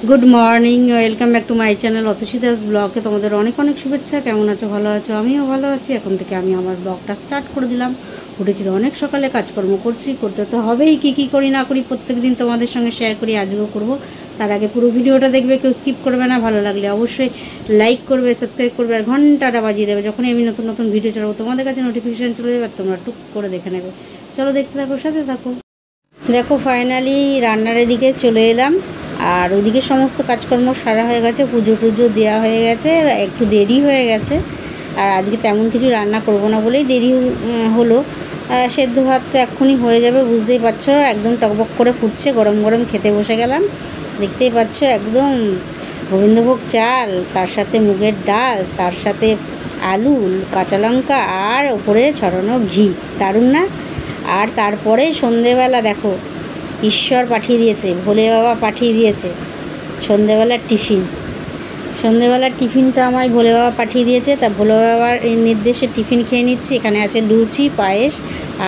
Good morning, welcome back to my channel Atasi Das ব্লগে তোমাদের অনেক অনেক শুভেচ্ছা। কেমন আছো? ভালো আছো? আমিও ভালো আছি। এখন থেকে আমি আমার ব্লগটা স্টার্ট করে দিলাম। উঠেছিল অনেক সকালে, কাজকর্ম করছি, করতে তো হবেই। কি কি করি না করি প্রত্যেকদিন তোমাদের সঙ্গে শেয়ার করি, আজকেও করব। তার আগে পুরো ভিডিওটা দেখবে, কেউ স্কিপ করবে না। ভালো লাগলে অবশ্যই লাইক করবে, সাবস্ক্রাইব করবে, আর ঘন্টাটা বাজিয়ে দেবে। যখনই আমি নতুন নতুন ভিডিও চালাবো তোমাদের কাছে নোটিফিকেশন চলে যাবে, আর তোমরা টুক করে দেখে নেবে। চলো দেখতে থাকো, সাথে থাকো। দেখো ফাইনালি রান্নার দিকে চলে এলাম, আর ওইদিকে সমস্ত কাজকর্ম সারা হয়ে গেছে, পুজো টুজো দেওয়া হয়ে গেছে, একটু দেরি হয়ে গেছে। আর আজকে তেমন কিছু রান্না করব না বলেই দেরি হলো। সেদ্ধ ভাত তো এক্ষুনি হয়ে যাবে, বুঝতেই পারছো, একদম টকবক করে ফুটছে, গরম গরম খেতে বসে গেলাম। দেখতেই পাচ্ছ একদম গোবিন্দভোগ চাল, তার সাথে মুগের ডাল, তার সাথে আলু, কাঁচা লঙ্কা, আর ওপরে ছড়ানো ঘি। দারুণ না? আর তারপরে সন্ধেবেলা দেখো ঈশ্বর পাঠিয়ে দিয়েছে, ভোলে বাবা পাঠিয়ে দিয়েছে সন্ধেবেলার টিফিন। সন্ধেবেলার টিফিনটা আমায় ভোলে বাবা পাঠিয়ে দিয়েছে। তা ভোলে বাবার এই নির্দেশে টিফিন খেয়ে নিচ্ছি। এখানে আছে লুচি, পায়েস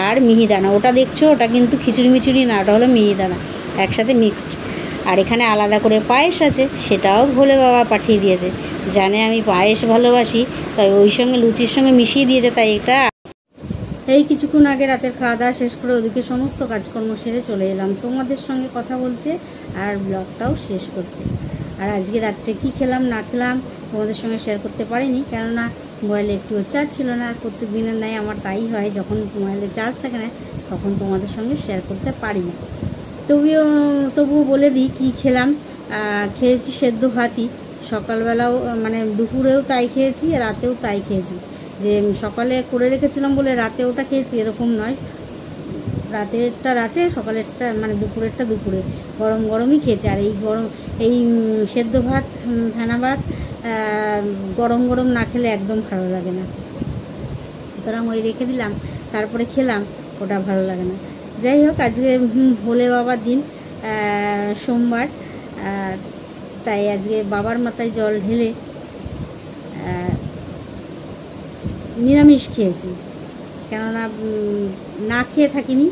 আর মিহিদানা। ওটা দেখছো, ওটা কিন্তু খিচুড়ি মিচুড়ি না, ওটা হলো মিহিদানা, একসাথে মিক্সড। আর এখানে আলাদা করে পায়েস আছে, সেটাও ভোলে বাবা পাঠিয়ে দিয়েছে। জানে আমি পায়েস ভালোবাসি, তাই ওই সঙ্গে লুচির সঙ্গে মিশিয়ে দিয়েছে। তাই এটা এই কিছুক্ষণ আগে রাতের খাওয়া দাওয়া শেষ করে ওদিকে সমস্ত কাজকর্ম সেরে চলে এলাম তোমাদের সঙ্গে কথা বলতে, আর ব্লগটাও শেষ করতে। আর আজকে রাত্রে কি খেলাম না খেলাম তোমাদের সঙ্গে শেয়ার করতে পারিনি, কেননা মোবাইলে একটুও চার্জ ছিল না। আর প্রত্যেক দিনের নাই আমার তাই হয়, যখন মোবাইলে চার্জ থাকে না তখন তোমাদের সঙ্গে শেয়ার করতে পারি না। তবুও বলে দিই কী খেলাম। খেয়েছি সেদ্ধ ভাতই, সকালবেলাও মানে দুপুরেও তাই খেয়েছি, রাতেও তাই খেয়েছি। যে সকালে করে রেখেছিলাম বলে রাতে ওটা খেয়েছি এরকম নয়, রাতেরটা রাতে, সকালেরটা মানে দুপুরেরটা দুপুরে, গরম গরমই খেয়েছি। আর এই সেদ্ধ ভাত, ফেনা ভাত গরম গরম না খেলে একদম ভালো লাগে না, সুতরাং ওই রেখে দিলাম, তারপরে খেলাম, ওটা ভালো লাগে না। যাই হোক, আজকে ভোলে বাবার দিন, সোমবার, তাই আজকে বাবার মাথায় জল ঢেলে নিরামিষ খেয়েছি। কেননা না খেয়ে থাকিনি,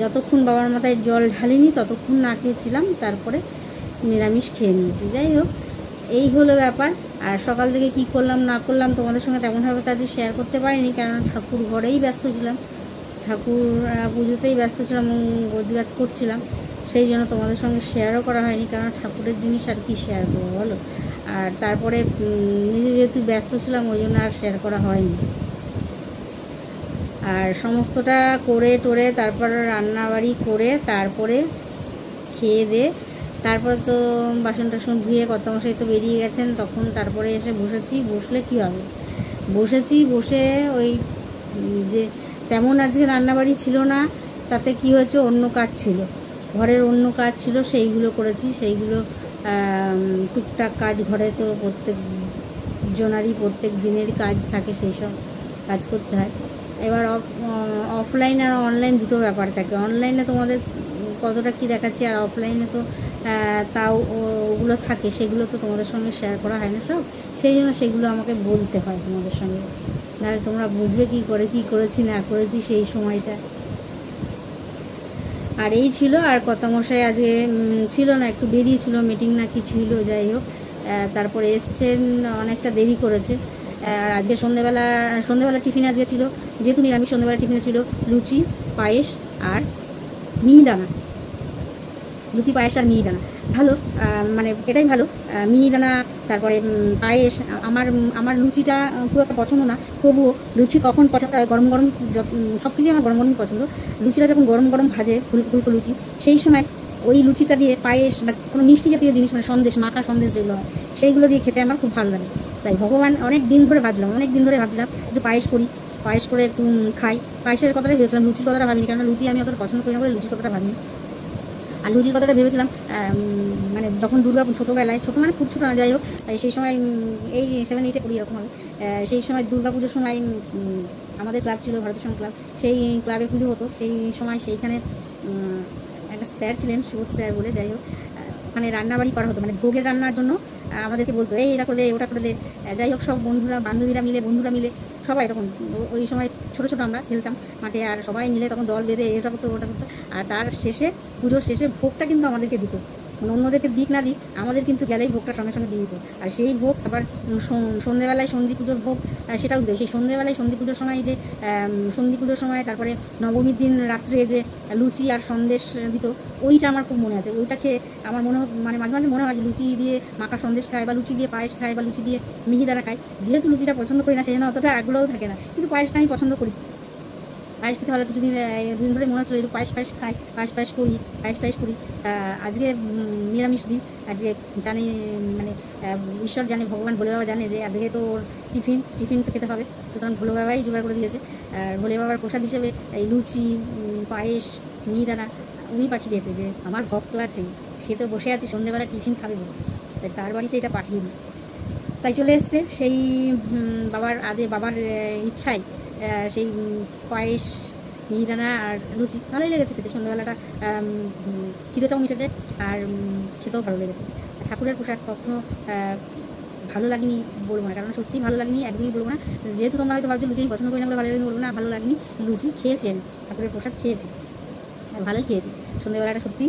যতক্ষণ বাবার মাথায় জল ঢালিনি ততক্ষণ না খেয়েছিলাম, তারপরে নিরামিষ খেয়ে নিয়েছি। যাই হোক, এই হলো ব্যাপার। আর সকাল থেকে কি করলাম না করলাম তোমাদের সঙ্গে তেমনভাবে তাদের শেয়ার করতে পারিনি, কারণ ঠাকুর ঘরেই ব্যস্ত ছিলাম, ঠাকুর পুজোতেই ব্যস্ত ছিলাম, গোছগাছ করছিলাম, সেই জন্য তোমাদের সঙ্গে শেয়ারও করা হয়নি। কারণ ঠাকুরের জিনিস আর কি শেয়ার করবো বলো। আর তারপরে নিজে যেহেতু ব্যস্ত ছিলাম, ওই জন্য আর শেয়ার করা হয়নি। আর সমস্তটা করে টোরে তারপর রান্নাবাড়ি করে তারপরে খেয়ে দিয়ে তারপরে তো বাসন টাসন ধুয়ে কর্তামশাই তো বেরিয়ে গেছেন, তখন তারপরে এসে বসেছি। বসলে কি হবে, বসে ওই যে তেমন আজকে রান্নাবাড়ি ছিল না, তাতে কি হয়েছে, অন্য কাজ ছিল, ঘরের অন্য কাজ ছিল, সেইগুলো করেছি। সেইগুলো টুকটাক কাজ, ঘরে তো প্রত্যেক জনারই প্রত্যেক দিনের কাজ থাকে, সেই সব কাজ করতে হয়। এবার অফলাইন আর অনলাইন দুটো ব্যাপার থাকে। অনলাইনে তোমাদের কতটা কী দেখাচ্ছি, আর অফলাইনে তো তাও ওগুলো থাকে, সেগুলো তো তোমাদের সঙ্গে শেয়ার করা হয় না সব, সেই জন্য সেগুলো আমাকে বলতে হয় তোমাদের সঙ্গে, নাহলে তোমরা বুঝবে কী করে কী করেছি না করেছি সেই সময়টা। আর এই ছিল। আর কর্তামশাই আজকে ছিল না, একটু বেরিয়েছিল, মিটিং না কি ছিল, যাই হোক। তারপরে এসছেন, অনেকটা দেরি করেছে। আর আজকে সন্ধ্যেবেলা টিফিন আজকে ছিল, যেহেতু নিরামিষ, সন্ধ্যেবেলা টিফিনে ছিল লুচি, পায়েস আর মিহিদানা। লুচি, পায়েস আর মিহিদানা ভালো, মানে এটাই ভালো, মিহিদানা, তারপরে পায়েস। আমার লুচিটা খুব একটা পছন্দ না, তবুও লুচি কখন পছন্দ, গরম গরম, সব কিছুই আমার গরম গরম পছন্দ। লুচিটা যখন গরম গরম ভাজে, ফুলকো ফুলকো লুচি, সেই সময় ওই লুচিটা দিয়ে পায়েস বা কোনো মিষ্টি জাতীয় জিনিস, মানে সন্দেশ, মাখা সন্দেশ যেগুলো হয়, সেইগুলো দিয়ে খেতে আমার খুব ভালো লাগে। তাই অনেক দিন ধরে ভাবছিলাম একটু পায়েস করি, পায়েস করে একটু খাই। পায়েসের কথাটা ভেবেছিলাম, লুচির কথাটা ভাবিনি, কারণ লুচি আমি অতটা পছন্দ করি না বলে লুচির কথাটা ভাবিনি। আর লুচির কথাটা ভেবেছিলাম মানে যখন ছোটোবেলায়, ছোটো মানে খুব ছোটো না, যাই হোক, সেই সময় এই 7-8-এ পড়ি এরকম হবে, সেই সময় দুর্গাপুজোর সময় আমাদের ক্লাব ছিল, ভারতীয় সংঘ ক্লাব, সেই ক্লাবে পুজো হতো। সেই সময় সেইখানে একটা স্যার ছিলেন, সুবোধ স্যার বলে, যাই হোক, ওখানে রান্নাবাড়ি করা হতো, মানে ভোগের রান্নার জন্য আমাদেরকে বলতো, এই এটা করে দে, ওটা করে দে। যাই হোক, সব বন্ধুরা মিলে সবাই, তখন ওই সময় ছোটো আমরা খেলতাম মাঠে, আর সবাই মিলে তখন দল বেঁধে এটা করতো ওটা করতো। আর তার শেষে, পুজোর শেষে ভোগটা কিন্তু আমাদেরকে দিত, মানে অন্যদেরকে দিক না দিক, আমাদের কিন্তু গেলেই ভোগটা সঙ্গে সঙ্গে দিয়ে দিত। আর সেই ভোগ আবার সন্ধ্যেবেলায় সন্ধি পুজোর ভোগ, সেটাও দিত। সেই সন্ধ্যেবেলায় সন্ধি পুজোর সময় যে সন্ধি পুজোর সময়, তারপরে নবমীর দিন রাত্রে যে লুচি আর সন্দেশ দিত, ওইটা আমার খুব মনে আছে। ওইটা খেয়ে আমার মনে মানে মাঝে মাঝে মনে হয় যে লুচি দিয়ে মাখা সন্দেশ খায়, বা লুচি দিয়ে পায়েস খায়, বা লুচি দিয়ে মিহিদানা খায়। যেহেতু লুচিটা পছন্দ করি না, সেই জন্য অতটা আগ্রহ থাকে না, কিন্তু পায়েসটা আমি পছন্দ করি। পায়েস খেতে ভালো, কিছুদিন দিন ধরে মনে হচ্ছিল একটু পায়েস খাই, পায়েস করি, পায়েস করি। আজকে নিরামিষ দিন, আজকে জানি মানে ঈশ্বর জানে, ভগবান ভোলে বাবা জানে যে আজকে তো ওর টিফিন তো খেতে হবে, সুতরাং ভোলে বাবাই জোগাড় করে দিয়েছে। আর ভোলে বাবার প্রসাদ হিসেবে এই লুচি, পায়েস, মিহিদানা উনি পাঠিয়ে দিয়েছে। যে আমার ভক্ত আছে, সে তো বসে আছে সন্ধ্যেবেলা টিফিন খাবে বলে, তাই তার বাড়িতে এটা পাঠিয়ে দিই। তাই চলে এসছে সেই বাবার ইচ্ছায় সেই পায়েস, মিহিদানা আর লুচি ভালোই লেগেছে খেতে। সন্ধ্যাবেলাটা খিদেটাও মিটেছে, আর খেতেও ভালো লেগেছে। ঠাকুরের প্রসাদ কখনো ভালো লাগেনি বলবো না, কারণ সত্যিই ভালো লাগেনি, একদমই বলবো না। যেহেতু তোমরা হয়তো ভাবছো লুচি পছন্দ করি না বলে ভালো লাগেনি, বলবো না, ভালো লাগেনি। লুচি খেয়েছি আমি, ঠাকুরের প্রসাদ খেয়েছি, ভালোই খেয়েছি। সন্ধ্যেবেলাটা সত্যি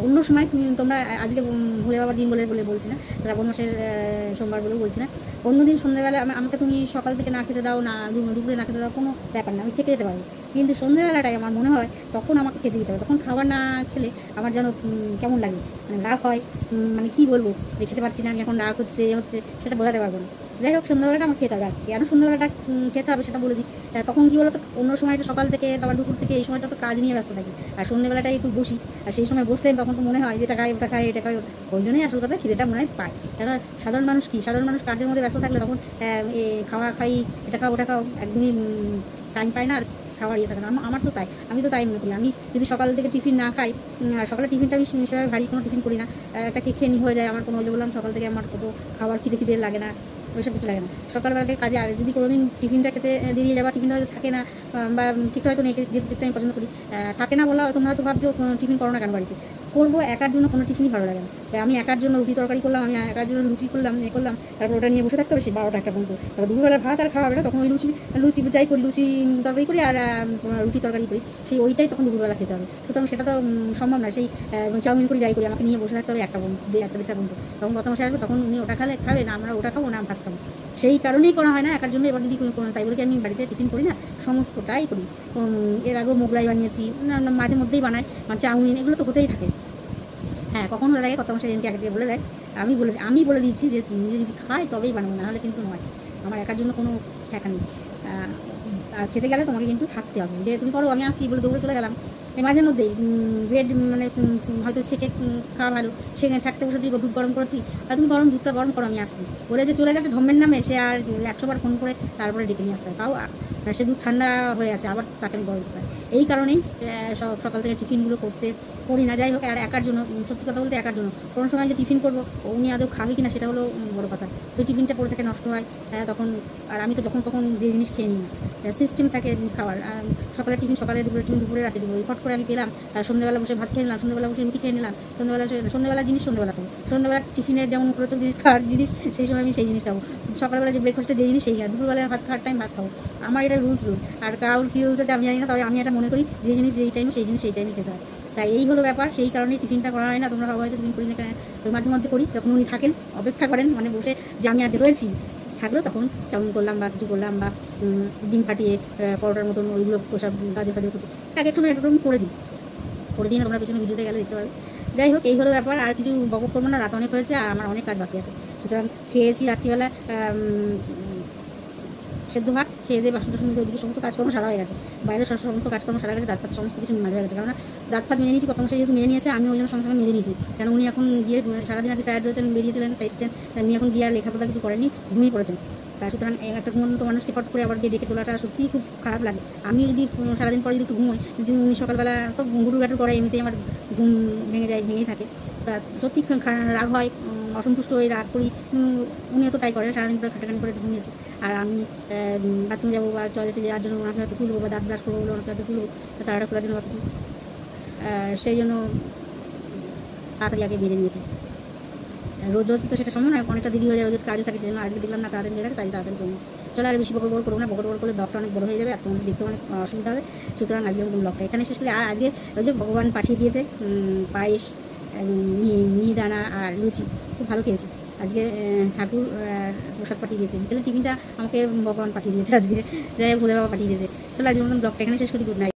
অন্য সময় তোমরা আজকে ভোলে বাবার দিন বলে বলছি না, শ্রাবণ মাসের সোমবার বলেও বলছি না, অন্যদিন সন্ধ্যেবেলা আমাকে তুমি সকাল থেকে না খেতে দাও, না দুপুরে না খেতে দাও, কোনো ব্যাপার না, আমি খেতে যেতে পারবো। কিন্তু সন্ধ্যেবেলাটাই আমার মনে হয় তখন আমাকে খেতে দিতে হবে। তখন খাবার না খেলে আমার যেন কেমন লাগে, মানে রাগ হয়, মানে কী বলবো, যে খেতে পারছি না আমি, এখন রাগ হচ্ছে সেটা বোঝাতে পারবো না। যাই হোক, সন্ধ্যাবেলাটা আমার খেতে হবে। আর কেন সন্ধ্যাবেলাটা খেতে হবে সেটা বলে দিই। তখন কী বলো তো, অন্য সময়টা সকাল থেকে তারপর দুপুর থেকে এই সময়টা তো কাজ নিয়ে ব্যস্ত থাকি, আর সন্ধ্যেবেলাটাই একটু বসি, আর সেই সময় বসলে তখন তো মনে হয় যেটা খাই ওটা খাই, এটা খাই ওটা, ওই জন্যই আসল কথা খিদেটা মনে হয় পায়। কারণ সাধারণ মানুষ কাজের মধ্যে ব্যস্ত থাকলে তখন খাওয়া খাই, এটা খাও ওটা খাও, একদমই টাইম পায় না আর খাওয়ার ইয়ে থাকে না। আমার তো তাই, আমি তো তাই মনে করি। আমি যদি সকাল থেকে টিফিন না খাই, সকালে টিফিনটা আমি সেভাবে ভারী কোনো টিফিন করি না, একটা খেয়ে হয়ে যায় আমার। কোনো যে বললাম সকাল থেকে আমার কত খাবার খিদে লাগে না, ওইসব কিছু লাগে না। সকালবেলা থেকে কাজে, আর যদি কোনোদিন টিফিনটা খেতে দেরিয়ে যাবা, টিফিনটা হয়তো থাকে না, বা ঠিক হয়তো নেই, যে দিকটা আমি পছন্দ করি থাকে না বলা, তোমরা হয়তো ভাবছো টিফিন করো না কেন বাড়িতে। করবো, একার জন্য কোনো টিফিনই ভালো লাগে না। তাই আমি একার জন্য রুটি তরকারি করলাম, আমি একার জন্য লুচি করলাম, করলাম, তারপর ওটা নিয়ে বসে থাকতে হবে সেই 12টা 1টা পর্যন্ত। তারপর দুপুরবেলা ভাত আর খাওয়া হবে না, তখন ওই লুচি যাই করি, লুচি তরকারি করি আর রুটি তরকারি করি, ওইটাই তখন দুপুরবেলা খেতে হবে। সুতরাং সেটা তো সম্ভব না। সেই চাউমিন করি যাই করি, আমাকে নিয়ে বসে থাকতে হবে 1টা পর্যন্ত, 1টা পর্যন্ত। তখন কত মশাই আসবে, তখন উনি ওটা খাবে না, আমরা ওটা খাবো না, ভাত খাবো। সেই কারণেই করা হয় না একার জন্য। এবার যদি তাই বলে কি আমি বাড়িতে টিফিন করি না, সমস্তটাই করি। এর আগেও মোগলাই বানিয়েছি, মাঝে মধ্যেই বানাই, চাউমিন, এগুলো তো হতেই থাকে। হ্যাঁ, কখন হয়ে থাকে, কত মাসে এনকে আগে বলে দেয়, আমি বলে দিয়েছি যে নিজে যদি খাই তবেই বানাবো, না হলে কিন্তু নয়। আমার একার জন্য কোনো ঠেকা নেই। আর খেতে গেলে তোমাকে কিন্তু থাকতে হবে, যে তুমি করো আমি আসছি বলে দৌড়ে চলে গেলাম। মাঝে মধ্যেই ব্রেড মানে হয়তো ছেঁকে খাওয়া ভালো, ছেঁকে থাকতে বসেছি, দুধ গরম করেছি, আর তুমি দুধটা গরম করো আমি আসছি বলে যে চলে গেছে ধম্মের নামে, সে আর 100 বার ফোন করে তারপরে ডেকে নিয়ে আসতে হয়। তাও সে দুধ ঠান্ডা হয়ে আছে, আবার তাকে আমি গরম করতে হয়। এই কারণেই সকাল থেকে টিফিনগুলো করি না। যাই হোক, আর একার জন্য, সত্যি কথা বলতে একার জন্য কোনো সময় যে টিফিন করবো, উনি আদৌ খাবে কিনা সেটা হলো বড় কথা। ওই টিফিনটা পড়ে থেকে নষ্ট হয় তখন। আর আমি তো তখন যে জিনিস খেয়ে নিই না, সিস্টেম থাকে জিনিস খাওয়ার। সকালে টিফিন সকালে, দুপুরে টিফিন দুপুরে, রাতে দেবো, ফট করে আমি পেলাম, সন্ধ্যেবেলা বসে ভাত খেয়ে নিলাম, সন্ধ্যেবেলা বসে রুটি খেয়ে নিলাম, সন্ধ্যেবেলা জিনিস সন্ধ্যেবেলা খাবো। সন্ধ্যেবেলা টিফিনের যেমন উপরোচক জিনিস খাওয়ার জিনিস, সেই সময় আমি সেই জিনিস খাবো। সকালবেলা যে ব্রেকফাস্টের যে জিনিস সেই খাই, দুপুরবেলা ভাত খাওয়ার টাইম ভাত খাবো। আমার এটা রুলস আর কাউর কী রুলস আছে আমি জানি না, তবে আমি এটা মনে করি যে জিনিস যেই টাইমে সেই জিনিস সেই টাইমে খেতে হয়। তাই এই হলো ব্যাপার, সেই কারণেই টিফিনটা করা হয় না। তোমরা হয়তো টিফিন করি না, ওই মাঝে মধ্যে করি, তখন উনি থাকেন, অপেক্ষা করেন, মানে বসে যে আমি আজ রয়েছি থাকলো, তখন চাউমিন করলাম বা কিছু করলাম, বা ডিম ফাটিয়ে পরোটার মতন ওইগুলো সব গাজর ফাজর করছি, একটু করে দিই না, তোমরা পিছনে ভিডিওতে গেলে দেখতে পারবে। যাই হোক, এই হলো ব্যাপার, আর কিছু বকব করবো না, রাত অনেক হয়েছে আর আমার অনেক কাজ বাকি আছে। সুতরাং খেয়েছি রাত্রিবেলা সেদ্ধ ভাত, খেয়ে দিয়ে বাসন টাসন, ওইদিকে সমস্ত কাজকর্ম সারা হয়ে গেছে, বাইরের সমস্ত কাজকর্ম সারা গেছে, দাঁত ফাত সমস্ত কিছু মাঝে হয়ে গেছে। কারণ দাঁত ফাত মেনে নিয়েছি, কত মাসে যেহেতু মেনে নিয়েছে, আমি ওই জন্য সঙ্গে সঙ্গে মেনে নিয়েছি। কেন উনি এখন গিয়ে সারাদিন আছে টায়ার্ড রয়েছেন, বেরিয়েছিলেন, এসছেন, উনি এখন গিয়ে আর লেখাপড়া কিছু করেনি, ঘুমিয়ে পড়েছেন। সুতরাং একটা ঘুমন্ত মানুষকে ফট করে আবার গিয়ে ডেকে তোলাটা সত্যিই খুব খারাপ লাগে। আমি যদি সারাদিন পরে যদি একটু ঘুমোই, যদি উনি সকালবেলা তো গুরু গাটুর করে এমনিতেই আমার ঘুম ভেঙেই থাকে, তা সত্যি রাগ হয়, অসন্তুষ্ট হয়ে রাগ করি। উনিও তো তাই করে, সারাদিন পরে খাটাখানি করে ঘুমিয়েছে। আর আমি বাথরুমে যাবো বা টয়লেটে যাওয়ার জন্য ওনাকে হয়তো তুলবো, বা দাঁত ব্রাশ করবো বলে ওনাকে হয়তো তুলবো, তাড়াটা খোলার জন্য সেই জন্য তাড়াতাড়ি আগে বেরিয়ে নিয়েছে। রোজ তো সেটা সম্ভব নয়, অনেকটা দেরি হয়ে যায়, রোজ কাজে থাকে, সেজন্য আজকে দেখলাম না তাড়াতাড়ি হয়ে গেছে, তাই তাড়াতাড়ি কমেছে। চলো আর বেশি বকর করবো না, বকর করলে ব্লগটা অনেক বড় হয়ে যাবে আর তোমাদের দেখতে অনেক অসুবিধা হবে। সুতরাং আজকে ব্লগটা এখানে শেষ করি। আর আজকে ওই যে ভগবান পাঠিয়ে দিয়েছে পায়েস, মিহিদানা আর লুচি খুব ভালো খেয়েছি আজকে। ঠাকুর প্রসাদ পাঠিয়ে দিয়েছে, বিকেলে টিফিনটা আমাকে ভগবান পাঠিয়ে দিয়েছে আজকে, যাই হোক ভোলে বাবা পাঠিয়ে দিয়েছে। চলো আজকের মতন ব্লগটা এখানে শেষ করি। Good night.